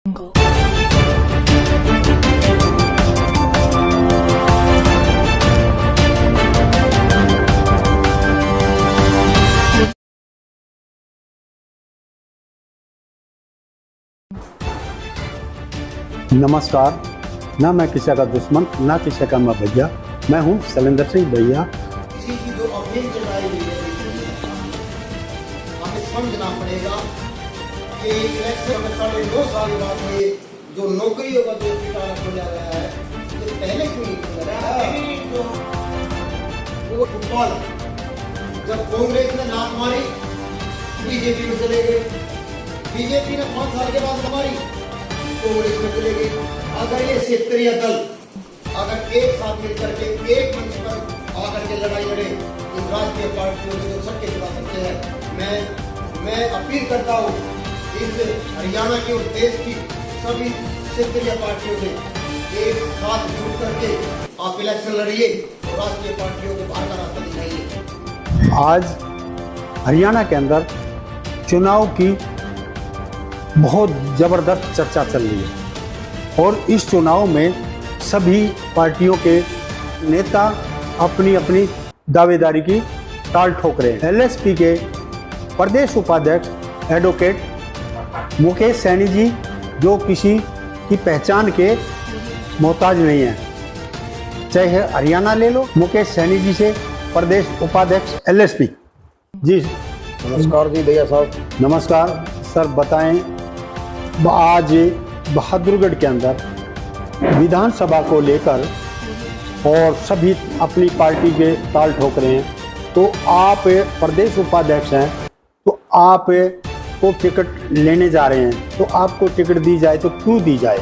नमस्कार। ना मैं किसी का दुश्मन, ना किसी का मैं भैया। मैं हूं शैलेंद्र सिंह भैया। किसी की जो अफीम चलाई हुई है, हमें समझना पड़ेगा कि इलेक्शन में 2.5 साल बाद ये जो नौकरियों का जो ठिकाना खोला गया है, ये पहले क्यों नहीं खोला गया? वो फुटबॉल जब कांग्रेस ने लात मारी, बीजेपी में चले गए। बीजेपी ने 5 साल के बाद हमारी कांग्रेस में चले गए। अगर ये क्षेत्रीय दल अगर एक साथ मिलकर के एक मंच पर आकर के लड़ाई लड़े, इन राष्ट्रीय पार्टियों से छक्के चला सकते हैं। मैं अपील करता हूँ इस हरियाणा की और देश की सभी क्षेत्रीय पार्टियों से एक साथ जुट करके आप इलेक्शन लड़िए और राष्ट्रीय पार्टियों को बाहर का रास्ता दिखाइए। आज हरियाणा के अंदर चुनाव की बहुत जबरदस्त चर्चा चल रही है और इस चुनाव में सभी पार्टियों के नेता अपनी अपनी दावेदारी की ताल ठोक रहे हैं। एलएसपी के प्रदेश उपाध्यक्ष एडवोकेट मुकेश सैनी जी, जो किसी की पहचान के मोहताज नहीं है, चाहे हरियाणा ले लो। मुकेश सैनी जी से प्रदेश उपाध्यक्ष एलएसपी जी। नमस्कार जी भैया साहब। नमस्कार सर, बताएं आज बहादुरगढ़ के अंदर विधानसभा को लेकर और सभी अपनी पार्टी के ताल ठोक रहे हैं, तो आप प्रदेश उपाध्यक्ष हैं, तो आप को टिकट लेने जा रहे हैं, तो आपको टिकट दी जाए तो क्यों दी जाए?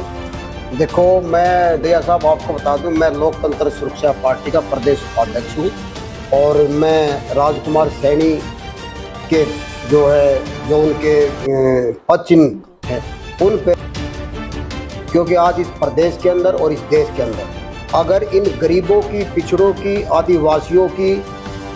देखो, मैं दया साहब आपको बता दूं, मैं लोकतंत्र सुरक्षा पार्टी का प्रदेश उपाध्यक्ष हूं और मैं राजकुमार सैनी के जो उनके पद चिन्ह है उन पे, क्योंकि आज इस प्रदेश के अंदर और इस देश के अंदर अगर इन गरीबों की, पिछड़ों की, आदिवासियों की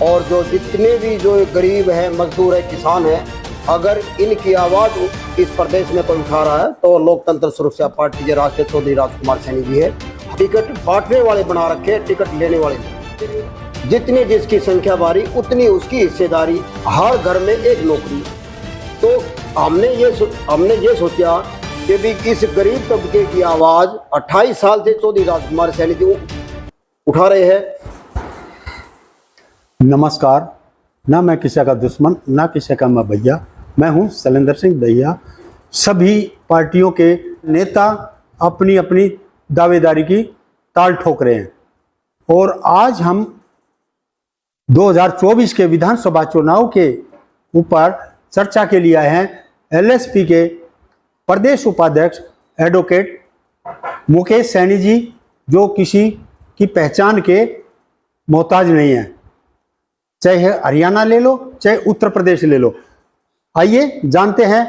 और जो जितने भी जो गरीब हैं, मजदूर है, किसान हैं, अगर इनकी आवाज़ इस प्रदेश में कोई उठा रहा है तो लोकतंत्र सुरक्षा पार्टी के राष्ट्रीय चौधरी राजकुमार सैनी जी है। टिकट बांटने वाले बना रखे, टिकट लेने वाले नहीं। जितनी जिसकी संख्या बारी उतनी उसकी हिस्सेदारी, हर घर में एक नौकरी। तो हमने ये सोचा कि भी इस गरीब तबके की आवाज़ 28 साल से चौधरी राजकुमार सैनी जी उठा रहे हैं। नमस्कार। ना मैं किसी का दुश्मन, ना किसी का मैं भैया। मैं हूं शैलेंद्र सिंह भैया। सभी पार्टियों के नेता अपनी अपनी दावेदारी की ताल ठोक रहे हैं और आज हम 2024 के विधानसभा चुनाव के ऊपर चर्चा के लिए आए हैं। एलएसपी के प्रदेश उपाध्यक्ष एडवोकेट मुकेश सैनी जी, जो किसी की पहचान के मोहताज नहीं है, चाहे हरियाणा ले लो, चाहे उत्तर प्रदेश ले लो। आइए जानते हैं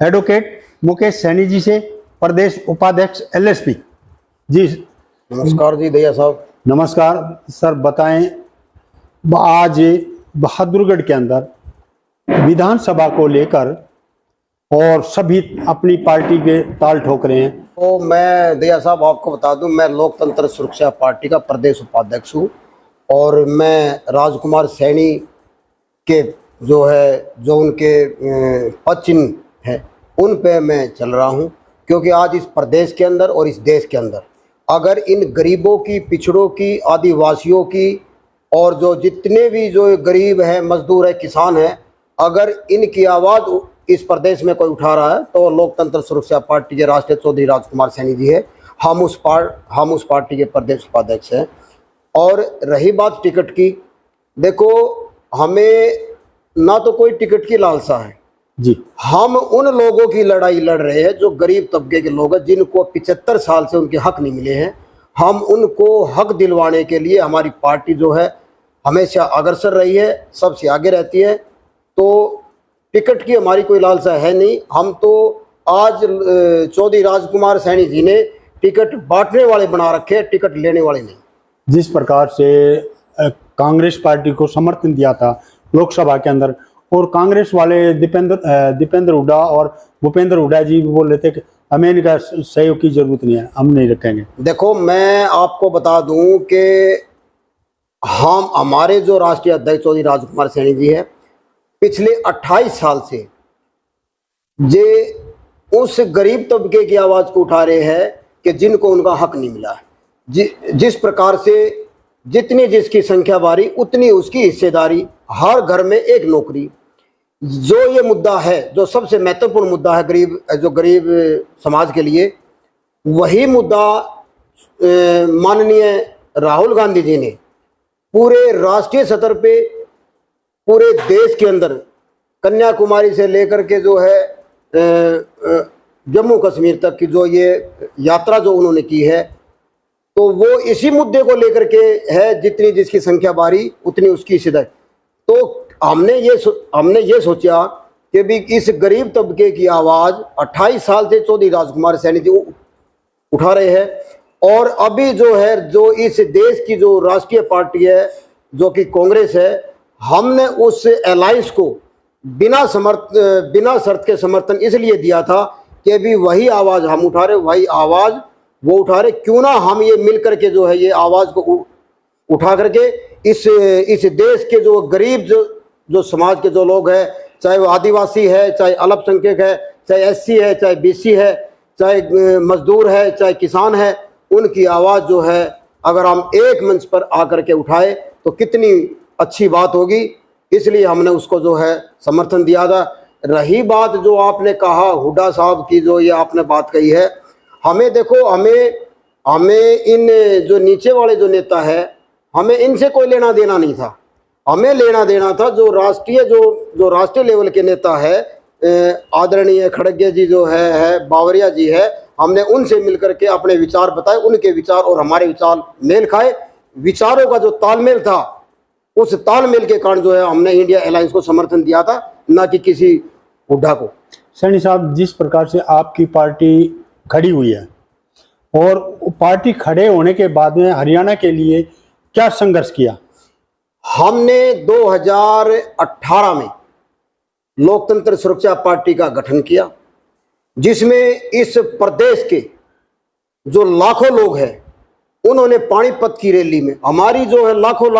एडवोकेट मुकेश सैनी जी से, प्रदेश उपाध्यक्ष एलएसपी जी। नमस्कार जी भैया साहब। नमस्कार सर, बताएं आज बहादुरगढ़ के अंदर विधानसभा को लेकर और सभी अपनी पार्टी के ताल ठोक रहे हैं। तो मैं दया साहब आपको बता दूं, मैं लोकतंत्र सुरक्षा पार्टी का प्रदेश उपाध्यक्ष हूं और मैं राजकुमार सैनी के जो उनके पद चिन्ह है उन पे मैं चल रहा हूं, क्योंकि आज इस प्रदेश के अंदर और इस देश के अंदर अगर इन गरीबों की, पिछड़ों की, आदिवासियों की और जो जितने भी जो गरीब हैं, मजदूर है, किसान हैं, अगर इनकी आवाज़ इस प्रदेश में कोई उठा रहा है तो लोकतंत्र सुरक्षा पार्टी के राष्ट्रीय चौधरी राजकुमार सैनी जी है। हम उस पार्टी के प्रदेश उपाध्यक्ष हैं। और रही बात टिकट की, देखो हमें ना तो कोई टिकट की लालसा है जी। हम उन लोगों की लड़ाई लड़ रहे हैं जो गरीब तबके के लोग हैं, जिनको 75 साल से उनके हक नहीं मिले हैं। हम उनको हक दिलवाने के लिए हमारी पार्टी जो है हमेशा अग्रसर रही है, सबसे आगे रहती है। तो टिकट की हमारी कोई लालसा है नहीं। हम तो आज चौधरी राजकुमार सैनी जी ने टिकट बांटने वाले बना रखे, टिकट लेने वाले नहीं। जिस प्रकार से कांग्रेस पार्टी को समर्थन दिया था लोकसभा के अंदर और कांग्रेस वाले दीपेंद्र हुड्डा और भूपेंद्र हुड्डा जी भी बोल रहे थे कि हमें इनका सहयोग की जरूरत नहीं है, हम नहीं रखेंगे। देखो, मैं आपको बता दूं कि हमारे जो राष्ट्रीय अध्यक्ष चौधरी राजकुमार सैनी जी है, पिछले 28 साल से जे उस गरीब तबके की आवाज को उठा रहे हैं कि जिनको उनका हक नहीं मिला है। जिस प्रकार से जितनी जिसकी संख्या बारी उतनी उसकी हिस्सेदारी, हर घर में एक नौकरी, जो ये मुद्दा है, जो सबसे महत्वपूर्ण मुद्दा है गरीब समाज के लिए, वही मुद्दा माननीय राहुल गांधी जी ने पूरे राष्ट्रीय स्तर पे, पूरे देश के अंदर, कन्याकुमारी से लेकर के जो है जम्मू कश्मीर तक की जो ये यात्रा जो उन्होंने की है, तो वो इसी मुद्दे को लेकर के है, जितनी जिसकी संख्या बारी उतनी उसकी हिस्सेदारी। तो हमने ये सोचा कि भी इस गरीब तबके की आवाज़ 28 साल से चौधरी राजकुमार सैनी जी उठा रहे हैं, और अभी जो है, जो इस देश की जो राष्ट्रीय पार्टी है जो कि कांग्रेस है, हमने उस अलायंस को बिना शर्त के समर्थन इसलिए दिया था कि भी वही आवाज़ हम उठा रहे, वही आवाज़ वो उठा रहे, क्यों ना हम ये मिल करके जो है ये आवाज़ को उठा करके इस देश के जो गरीब जो समाज के जो लोग हैं, चाहे वो आदिवासी है, चाहे अल्पसंख्यक है, चाहे एससी है, चाहे बीसी है, चाहे मजदूर है, चाहे किसान है, उनकी आवाज़ जो है अगर हम एक मंच पर आकर के उठाए तो कितनी अच्छी बात होगी। इसलिए हमने उसको जो है समर्थन दिया था। रही बात जो आपने कहा हुड्डा साहब की, जो ये आपने बात कही है, हमें देखो, हमें इन जो नीचे वाले जो नेता है, हमें इनसे कोई लेना देना नहीं था। हमें लेना देना था जो राष्ट्रीय लेवल के नेता है, आदरणीय खड़गे जी जो है बावरिया जी है, हमने उनसे मिलकर के अपने विचार बताए, उनके विचार और हमारे विचार मेल खाए, विचारों का जो तालमेल था, उस तालमेल के कारण जो है हमने इंडिया अलायंस को समर्थन दिया था, ना कि किसी हुड्डा को। सैनी साहब, जिस प्रकार से आपकी पार्टी खड़ी हुई है और पार्टी खड़े होने के बाद में हरियाणा के लिए क्या संघर्ष किया? हमने 2018 में लोकतंत्र सुरक्षा पार्टी का गठन किया, जिसमें इस प्रदेश के जो लाखों लोग हैं, उन्होंने पानीपत की रैली में, हमारी जो है लाखों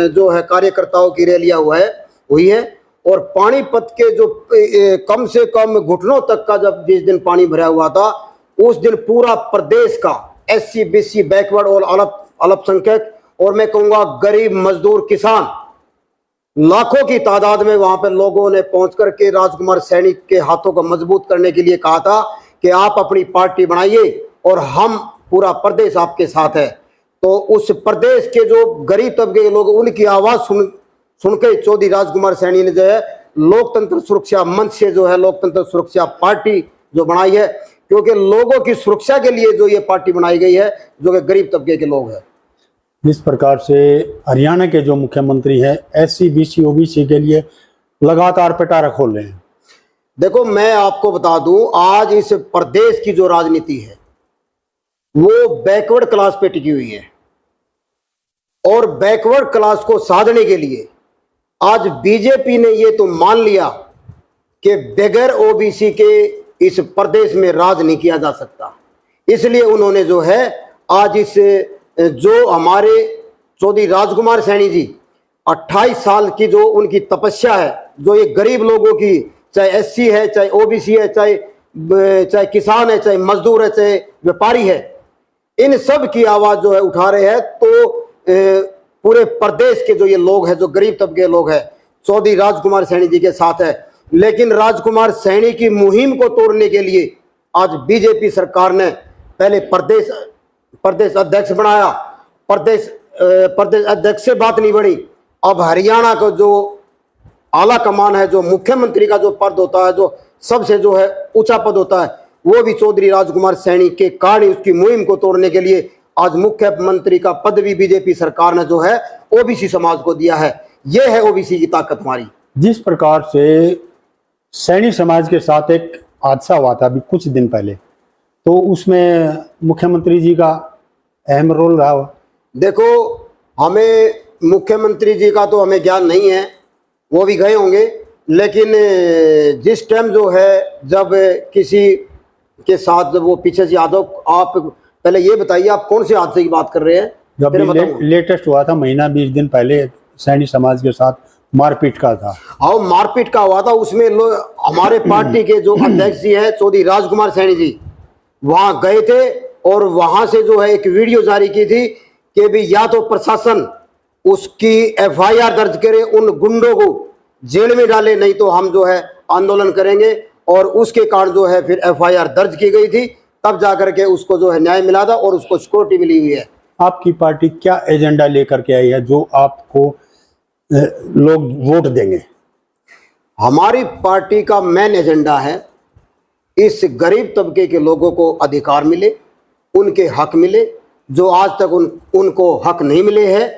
जो है कार्यकर्ताओं की रैलियां हुई है, और पानीपत के जो कम से कम घुटनों तक का जब जिस दिन पानी भरा हुआ था, उस दिन पूरा प्रदेश का एससी बीसी बैकवर्ड और अल्पसंख्यक, और मैं कहूँगा गरीब मजदूर किसान, लाखों की तादाद में वहां पर लोगों ने पहुंच करके राजकुमार सैनी के हाथों को मजबूत करने के लिए कहा था कि आप अपनी पार्टी बनाइए और हम पूरा प्रदेश आपके साथ है। तो उस प्रदेश के जो गरीब तबके के लोग, उनकी आवाज सुन के चौधरी राजकुमार सैनी ने जो है लोकतंत्र सुरक्षा मंच से जो है लोकतंत्र सुरक्षा पार्टी जो बनाई है, क्योंकि लोगों की सुरक्षा के लिए जो ये पार्टी बनाई गई है, जो कि गरीब तबके के लोग हैं। जिस प्रकार से हरियाणा के जो मुख्यमंत्री हैं एससी बीसी ओबीसी के लिए लगातार पिटारा खोल रहे हैं। देखो, मैं आपको बता दूं, आज इस प्रदेश की जो राजनीति है वो बैकवर्ड क्लास पे टिकी हुई है, और बैकवर्ड क्लास को साधने के लिए आज बीजेपी ने ये तो मान लिया कि बगैर ओबीसी के इस प्रदेश में राज नहीं किया जा सकता। इसलिए उन्होंने जो है आज इस जो हमारे चौधरी राजकुमार सैनी जी 28 साल की जो उनकी तपस्या है, जो ये गरीब लोगों की, चाहे एससी है, चाहे ओबीसी है, चाहे किसान है, चाहे मजदूर है, चाहे व्यापारी है, इन सब की आवाज जो है उठा रहे हैं। तो पूरे प्रदेश के जो ये लोग हैं, जो गरीब तबके लोग हैं, चौधरी राजकुमार सैनी जी के साथ है। लेकिन राजकुमार सैनी की मुहिम को तोड़ने के लिए आज बीजेपी सरकार ने पहले प्रदेश अध्यक्ष बनाया, प्रदेश अध्यक्ष से बात नहीं बढ़ी, अब हरियाणा का जो आला कमान है, जो मुख्यमंत्री का जो पद होता है, जो सबसे जो है ऊंचा पद होता है, वो भी चौधरी राजकुमार सैनी के कारण उसकी मुहिम को तोड़ने के लिए आज मुख्यमंत्री का पद भी बीजेपी सरकार ने जो है ओबीसी समाज को दिया है। यह है ओबीसी की ताकत हमारी। जिस प्रकार से सैनी समाज के साथ एक हादसा हुआ था अभी कुछ दिन पहले, तो उसमें मुख्यमंत्री जी का अहम रोल रहा। देखो, हमें मुख्यमंत्री जी का तो हमें ज्ञान नहीं है, वो भी गए होंगे। लेकिन जिस टाइम जो है जब किसी के साथ जब वो पीछे से यादव, आप पहले ये बताइए आप कौन से हादसे की बात कर रहे हैं? जब लेटेस्ट हुआ था महीना 20 दिन पहले सैनी समाज के साथ मारपीट का था। हाँ, मारपीट का हुआ था। उसमें हमारे पार्टी के जो अध्यक्ष जी है चौधरी राजकुमार सैनी जी वहां गए थे और वहां से जो है एक वीडियो जारी की थी कि भी या तो प्रशासन उसकी एफआईआर दर्ज करे, उन गुंडों को जेल में डाले, नहीं तो हम जो है आंदोलन करेंगे। और उसके कारण जो है फिर एफआईआर दर्ज की गई थी, तब जाकर के उसको जो है न्याय मिला था और उसको सिक्योरिटी मिली हुई है। आपकी पार्टी क्या एजेंडा लेकर के आई है जो आपको लोग वोट देंगे? हमारी पार्टी का मेन एजेंडा है इस गरीब तबके के लोगों को अधिकार मिले, उनके हक मिले, जो आज तक उनको हक नहीं मिले हैं।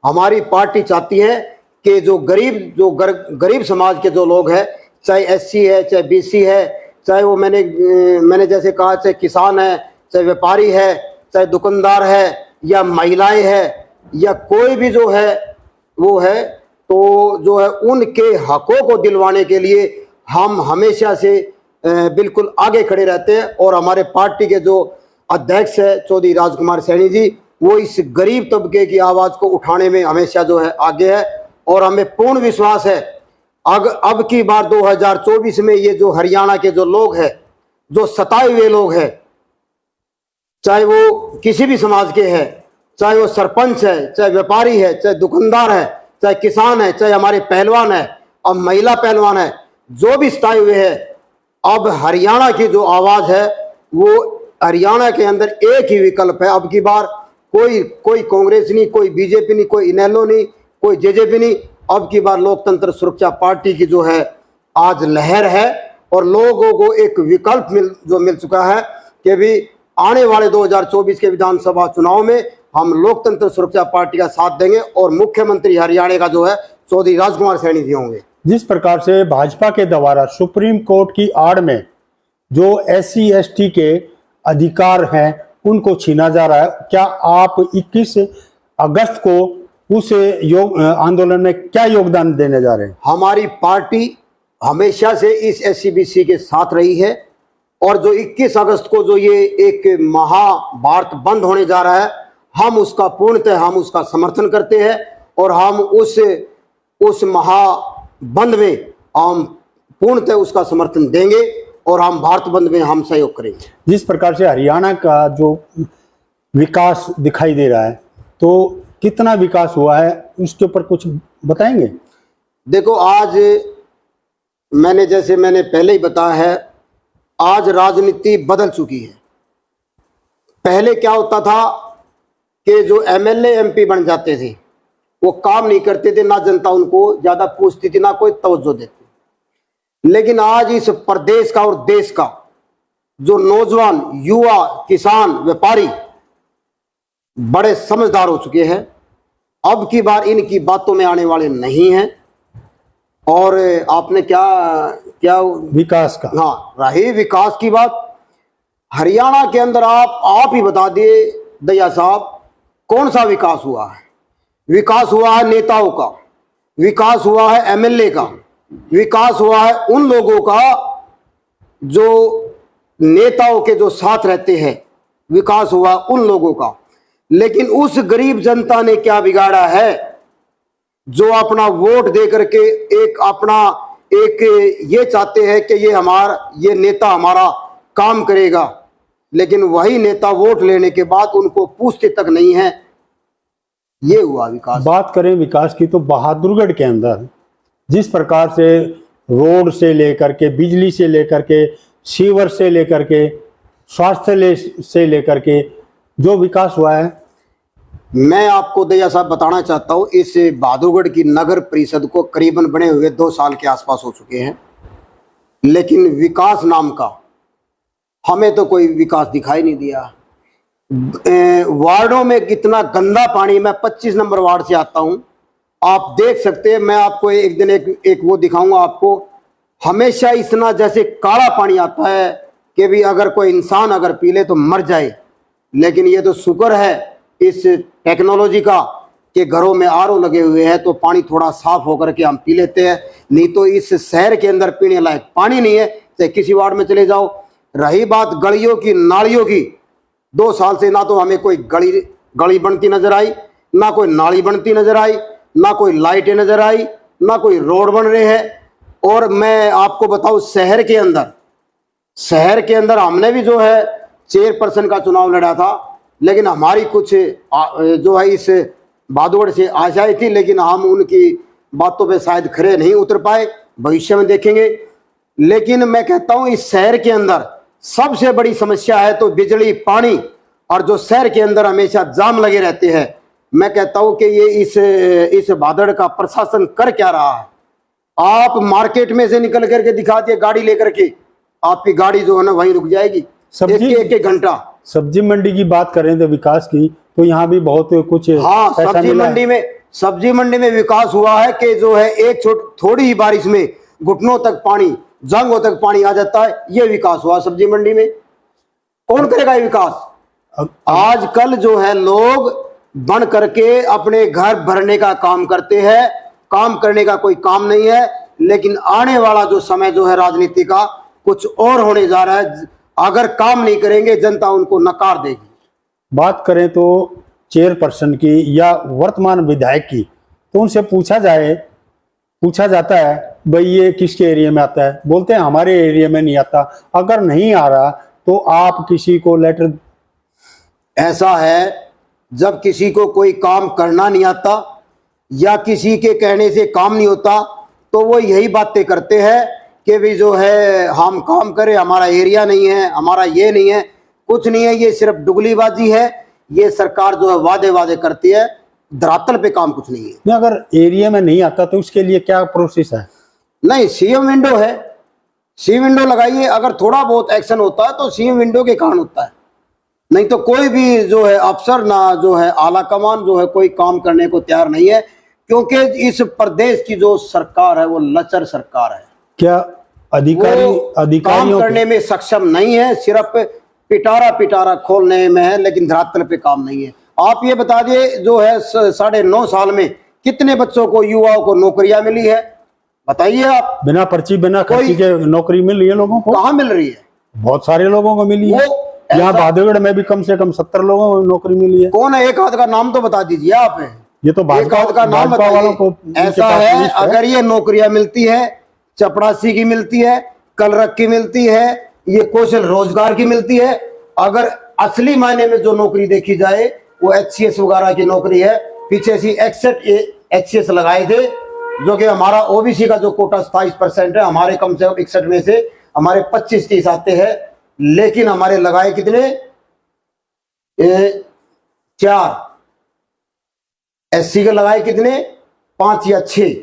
हमारी पार्टी चाहती है कि जो गरीब समाज के जो लोग हैं, चाहे एससी है, चाहे बीसी है, चाहे वो मैंने जैसे कहा, चाहे किसान है, चाहे व्यापारी है, चाहे दुकानदार है, या महिलाएं है, या कोई भी जो है वो है, तो जो है उनके हकों को दिलवाने के लिए हम हमेशा से बिल्कुल आगे खड़े रहते हैं। और हमारे पार्टी के जो अध्यक्ष है चौधरी राजकुमार सैनी जी, वो इस गरीब तबके की आवाज़ को उठाने में हमेशा जो है आगे है। और हमें पूर्ण विश्वास है अब की बार 2024 में ये जो हरियाणा के जो लोग हैं, जो सताए हुए लोग हैं, चाहे वो किसी भी समाज के हैं, चाहे वो सरपंच है, चाहे व्यापारी है, चाहे दुकानदार है, चाहे किसान है, चाहे हमारे पहलवान है, अब महिला पहलवान है, जो भी सताए हुए हैं, अब हरियाणा की जो आवाज़ है वो हरियाणा के अंदर एक ही विकल्प है। अब की बार कोई कांग्रेस नहीं, कोई बीजेपी नहीं, कोई इनेलो नहीं, कोई जेजेपी नहीं। अब की बार लोकतंत्र सुरक्षा पार्टी की जो है आज लहर है और लोगों को एक विकल्प मिल चुका है कि भी आने वाले 2024 के विधानसभा चुनाव में हम लोकतंत्र सुरक्षा पार्टी का साथ देंगे और मुख्यमंत्री हरियाणा का जो है चौधरी राजकुमार सैनी जी होंगे। जिस प्रकार से भाजपा के द्वारा सुप्रीम कोर्ट की आड़ में जो SC ST के अधिकार हैं उनको छीना जा रहा है, क्या आप 21 अगस्त को उस आंदोलन में क्या योगदान देने जा रहे हैं? हमारी पार्टी हमेशा से इस SC BC के साथ रही है और जो 21 अगस्त को जो ये एक महाभारत बंद होने जा रहा है, हम उसका पूर्णतः हम उसका समर्थन करते हैं और हम उस महाबंद में हम पूर्णतः उसका समर्थन देंगे और हम भारत बंद में हम सहयोग करेंगे। जिस प्रकार से हरियाणा का जो विकास दिखाई दे रहा है, तो कितना विकास हुआ है उसके ऊपर कुछ बताएंगे? देखो, आज मैंने पहले ही बताया है, आज राजनीति बदल चुकी है। पहले क्या होता था कि जो MLA MP बन जाते थे वो काम नहीं करते थे, ना जनता उनको ज्यादा पूछती थी, ना कोई तवज्जो देती। लेकिन आज इस प्रदेश का और देश का जो नौजवान, युवा, किसान, व्यापारी बड़े समझदार हो चुके हैं। अब की बार इनकी बातों में आने वाले नहीं हैं। और आपने क्या विकास का, हाँ, रही विकास की बात। हरियाणा के अंदर आप ही बता दिए दया साहब, कौन सा विकास हुआ है? विकास हुआ है नेताओं का, विकास हुआ है MLA का, विकास हुआ है उन लोगों का जो नेताओं के जो साथ रहते हैं, विकास हुआ उन लोगों का। लेकिन उस गरीब जनता ने क्या बिगाड़ा है जो अपना वोट दे करके एक ये चाहते हैं कि ये नेता हमारा काम करेगा, लेकिन वही नेता वोट लेने के बाद उनको पूछते तक नहीं है। ये हुआ विकास। बात करें विकास की तो बहादुरगढ़ के अंदर जिस प्रकार से रोड से लेकर के, बिजली से लेकर के, सीवर से लेकर के, स्वास्थ्य से लेकर के जो विकास हुआ है, मैं आपको दया साहब बताना चाहता हूँ, इस बहादुरगढ़ की नगर परिषद को करीबन बने हुए 2 साल के आसपास हो चुके हैं, लेकिन विकास नाम का हमें तो कोई विकास दिखाई नहीं दिया। वार्डों में कितना गंदा पानी, मैं 25 नंबर वार्ड से आता हूँ, आप देख सकते हैं। मैं आपको एक दिन एक वो दिखाऊंगा आपको। हमेशा इतना जैसे काला पानी आता है कि भी अगर कोई इंसान अगर पी ले तो मर जाए। लेकिन ये तो शुक्र है इस टेक्नोलॉजी का कि घरों में आरओ लगे हुए हैं तो पानी थोड़ा साफ होकर के हम पी लेते हैं, नहीं तो इस शहर के अंदर पीने लायक पानी नहीं है। चाहे किसी वार्ड में चले जाओ। रही बात गलियों की, नालियों की, 2 साल से ना तो हमें कोई गली बनती नजर आई, ना कोई नाली बनती नजर आई, ना कोई लाइटें नजर आई, ना कोई रोड बन रहे हैं। और मैं आपको बताऊं, शहर के अंदर हमने भी जो है चेयरपर्सन का चुनाव लड़ा था, लेकिन हमारी कुछ जो है इस बादौड़ से आशाएं थी, लेकिन हम उनकी बातों पे शायद खरे नहीं उतर पाए, भविष्य में देखेंगे। लेकिन मैं कहता हूं इस शहर के अंदर सबसे बड़ी समस्या है तो बिजली, पानी, और जो शहर के अंदर हमेशा जाम लगे रहते हैं। मैं कहता हूं कि ये इस बादड़ का प्रशासन कर क्या रहा है। आप मार्केट में से निकल करके दिखा दिए गाड़ी लेकर के, आपकी गाड़ी जो है ना वहीं रुक जाएगी एक घंटा। सब्जी मंडी की बात करें तो विकास की, तो यहाँ भी बहुत कुछ, हाँ, सब्जी मंडी में विकास हुआ है कि जो है एक थोड़ी ही बारिश में घुटनों तक पानी, जंगों तक पानी आ जाता है। ये विकास हुआ सब्जी मंडी में। कौन करेगा ये विकास? आजकल जो है लोग बन करके अपने घर भरने का काम करते हैं, काम करने का कोई काम नहीं है। लेकिन आने वाला जो समय जो है राजनीति का कुछ और होने जा रहा है। अगर काम नहीं करेंगे जनता उनको नकार देगी। बात करें तो चेयरपर्सन की या वर्तमान विधायक की, तो उनसे पूछा जाता है भाई ये किसके एरिया में आता है, बोलते हैं हमारे एरिया में नहीं आता। अगर नहीं आ रहा तो आप किसी को लेटर, ऐसा है जब किसी को कोई काम करना नहीं आता या किसी के कहने से काम नहीं होता तो वो यही बातें करते हैं कि भी जो है हम काम करें, हमारा एरिया नहीं है, हमारा ये नहीं है, कुछ नहीं है। ये सिर्फ डुगलीबाजी है। ये सरकार जो है वादे करती है, धरातल पे काम कुछ नहीं है। अगर एरिया में नहीं आता तो उसके लिए क्या प्रोसेस है? नहीं, सीएम विंडो है, सीएम विंडो लगाइए। अगर थोड़ा बहुत एक्शन होता है तो सीएम विंडो के कारण होता है, नहीं तो कोई भी जो है अफसर ना जो है आला कमान जो है कोई काम करने को तैयार नहीं है, क्योंकि इस प्रदेश की जो सरकार है वो लचर सरकार है। क्या अधिकारियों काम करने में सक्षम नहीं है, सिर्फ पिटारा खोलने में है, लेकिन धरातल पे काम नहीं है। आप ये बता दिए जो है 9.5 साल में कितने बच्चों को, युवाओं को नौकरियां मिली है? बताइए आप। बिना पर्ची बिना खर्ची के नौकरी मिल रही है लोगों को? कहाँ मिल रही है? बहुत सारे लोगों को मिली है। यहाँ बादौड़ में भी कम से कम 70 लोगों को नौकरी मिली है। कौन है? एक आध का नाम तो बता दीजिए आप। ये तो भाजपा का नाम वालों को ऐसा है। अगर ये नौकरियां मिलती है, चपरासी की मिलती है, कलरक की मिलती है, ये कौशल रोजगार की मिलती है, अगर असली मायने में जो नौकरी देखी जाए वो HCS वगैरह की नौकरी है। पीछे से 61 HCS लगाए थे, जो कि हमारा OBC का जो कोटा 27% है, हमारे कम से कम 61 में से हमारे 25-30 आते हैं, लेकिन हमारे लगाए कितने? 4। SC के लगाए कितने? 5 या 6।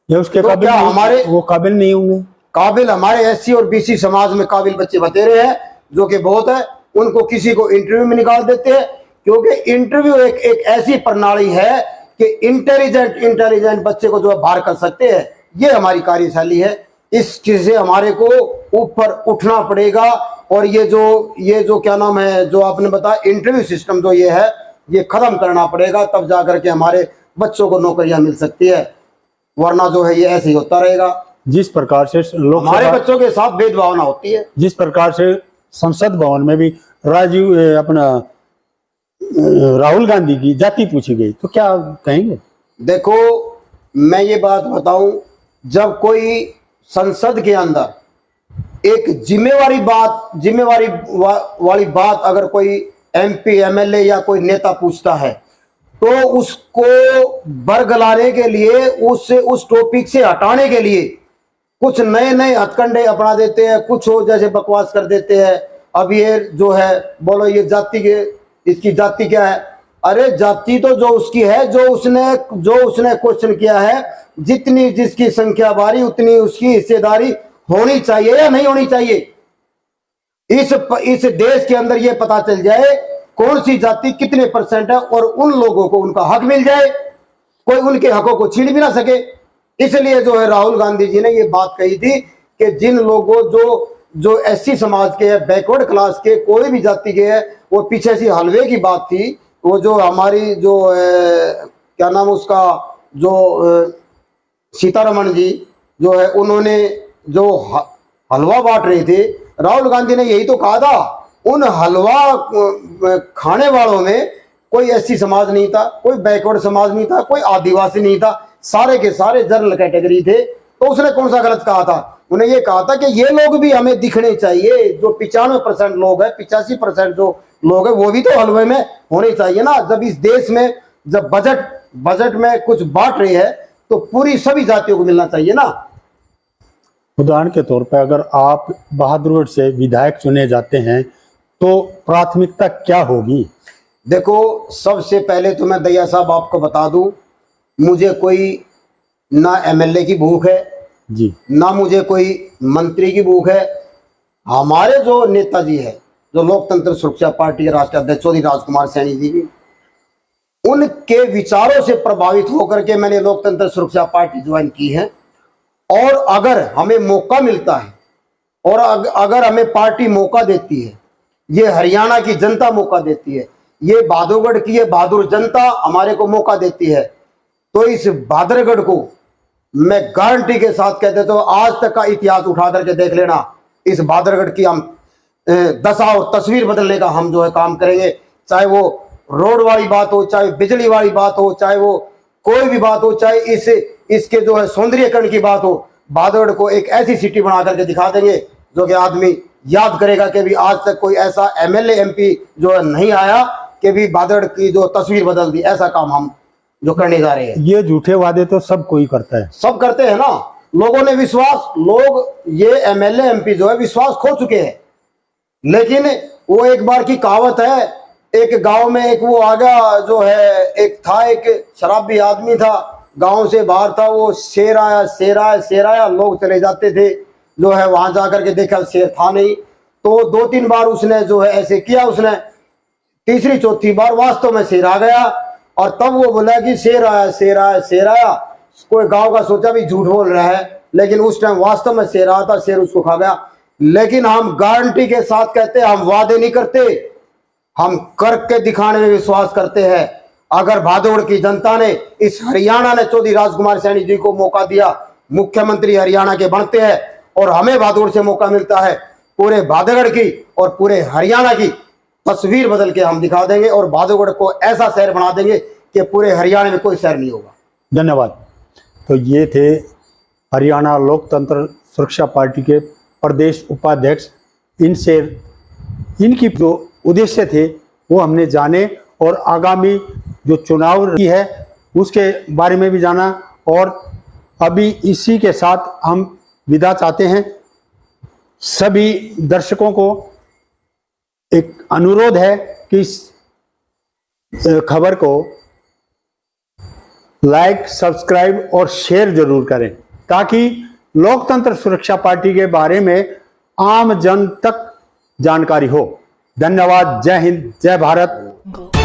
ये उसके तो क्या हमारे वो काबिल नहीं होंगे? काबिल हमारे SC और BC समाज में काबिल बच्चे बतेरे हैं, जो कि बहुत है। उनको किसी को इंटरव्यू में निकाल देते हैं, क्योंकि इंटरव्यू एक ऐसी प्रणाली है कि इंटेलिजेंट बच्चे को जो है बाहर कर सकते हैं। ये हमारी कार्यशैली है। इस चीज से हमारे को ऊपर उठना पड़ेगा। और ये जो क्या नाम है, जो आपने बताया इंटरव्यू सिस्टम जो ये है, ये खत्म करना पड़ेगा, तब जाकर के हमारे बच्चों को नौकरियां मिल सकती है। वरना जो है ये ऐसे ही होता रहेगा। जिस प्रकार से लोग हमारे बच्चों के साथ भेदभावना होती है, जिस प्रकार से संसद भवन में भी राहुल गांधी की जाति पूछी गई, तो क्या कहेंगे? देखो, मैं ये बात बताऊं, जब कोई संसद के अंदर एक जिम्मेवारी वाली बात अगर कोई MP MLA या कोई नेता पूछता है, तो उसको बरगलाने के लिए, उस टॉपिक से हटाने के लिए कुछ नए हथकंडे अपना देते हैं, कुछ हो जैसे बकवास कर देते हैं। अब ये जो है बोलो ये जाति के, इसकी जाति क्या है? अरे जाति तो जो उसकी है, जो उसने क्वेश्चन किया है, जितनी जिसकी संख्या बारी उतनी उसकी हिस्सेदारी होनी चाहिए या नहीं होनी चाहिए। इस देश के अंदर ये पता चल जाए कौन सी जाति कितने % है, और उन लोगों को उनका हक मिल जाए, कोई उनके हकों को छीन भी ना सके। इसलिए जो है राहुल गांधी जी ने ये बात कही थी कि जिन लोगों जो SC समाज के है, बैकवर्ड क्लास के, कोई भी जाति के है, वो पीछे से हलवे की बात थी। वो जो हमारी जो क्या नाम उसका, जो सीतारमण जी जो है, उन्होंने जो हलवा बांट रहे थे, राहुल गांधी ने यही तो कहा था, उन हलवा खाने वालों में कोई एससी समाज नहीं था, कोई बैकवर्ड समाज नहीं था, कोई आदिवासी नहीं था, सारे के सारे जनरल कैटेगरी थे। तो उसने कौन सा गलत कहा था? उन्हें ये कहा था कि ये लोग भी हमें दिखने चाहिए, जो 95% लोग हैं, 85% जो लोग हैं, वो भी तो हलवे में होने चाहिए ना। जब इस देश में जब बजट में कुछ बांट रहे हैं तो पूरी सभी जातियों को मिलना चाहिए ना। उदाहरण के तौर पर अगर आप बहादुरगढ़ से विधायक चुने जाते हैं तो प्राथमिकता क्या होगी? देखो, सबसे पहले तो मैं दैया साहब आपको बता दूं, मुझे कोई ना एमएलए की भूख है जी, ना मुझे कोई मंत्री की भूख है। हमारे जो नेताजी है, जो लोकतंत्र सुरक्षा पार्टी के राष्ट्रीय अध्यक्ष चौधरी राजकुमार सैनी जी की, उनके विचारों से प्रभावित होकर के मैंने लोकतंत्र सुरक्षा पार्टी ज्वाइन की है। और अगर हमें मौका मिलता है और अगर हमें पार्टी मौका देती है, ये हरियाणा की जनता मौका देती है, ये बहादुरगढ़ की ये बहादुर जनता हमारे को मौका देती है, तो इस बहादुरगढ़ को मैं गारंटी के साथ कहते तो आज तक का इतिहास उठा करके देख लेना, इस बहादुरगढ़ की हम दशा और तस्वीर बदलने का हम जो है काम करेंगे। चाहे वो रोड वाली बात हो, चाहे बिजली वाली बात हो, चाहे वो कोई भी बात हो, चाहे इसके जो है सौंदर्यीकरण की बात हो, बहादुरगढ़ को एक ऐसी सिटी बना करके दिखा देंगे जो कि आदमी याद करेगा कि भी आज तक कोई ऐसा एमएलए एमपी जो है नहीं आया कि भी बहादुरगढ़ की जो तस्वीर बदल दी। ऐसा काम हम जो करने जा रहे हैं। ये झूठे वादे तो सब कोई करता है, सब करते हैं ना। लोगों ने विश्वास, लोग ये एमएलए एमपी जो है विश्वास खो चुके हैं। लेकिन वो एक बार की कहावत है, एक गांव में एक वो आ गया जो है, एक था एक शराबी आदमी था, गांव से बाहर था, वो शेर आया शेर आया शेर आया, लोग चले जाते थे, जो है वहां जाकर के देखा शेर था नहीं। तो 2-3 बार उसने जो है ऐसे किया, उसने तीसरी चौथी बार वास्तव में शेर आ गया, और तब वो बोला कि शेर आया शेर आया शेर आया। कोई गांव का सोचा भी झूठ बोल रहा है, लेकिन उस टाइम वास्तव में शेर आया था, शेर उसको खा गया। लेकिन हम गारंटी के साथ कहते हैं, हम वादे नहीं करते, हम करके दिखाने में विश्वास करते हैं। अगर बहादुरगढ़ की जनता ने, इस हरियाणा ने चौधरी राजकुमार सैनी जी को मौका दिया, मुख्यमंत्री हरियाणा के बनते हैं, और हमें बहादुरगढ़ से मौका मिलता है, पूरे बहादुरगढ़ की और पूरे हरियाणा की तस्वीर बदल के हम दिखा देंगे, और बहादुरगढ़ को ऐसा शहर बना देंगे कि पूरे हरियाणा में कोई शहर नहीं होगा। धन्यवाद। तो ये थे हरियाणा लोकतंत्र सुरक्षा पार्टी के प्रदेश उपाध्यक्ष। इनसे इनकी जो उद्देश्य थे वो हमने जाने, और आगामी जो चुनाव है उसके बारे में भी जाना। और अभी इसी के साथ हम विदा चाहते हैं। सभी दर्शकों को एक अनुरोध है कि इस खबर को लाइक, सब्सक्राइब और शेयर जरूर करें, ताकि लोकतंत्र सुरक्षा पार्टी के बारे में आम जन तक जानकारी हो। धन्यवाद। जय हिंद, जय भारत।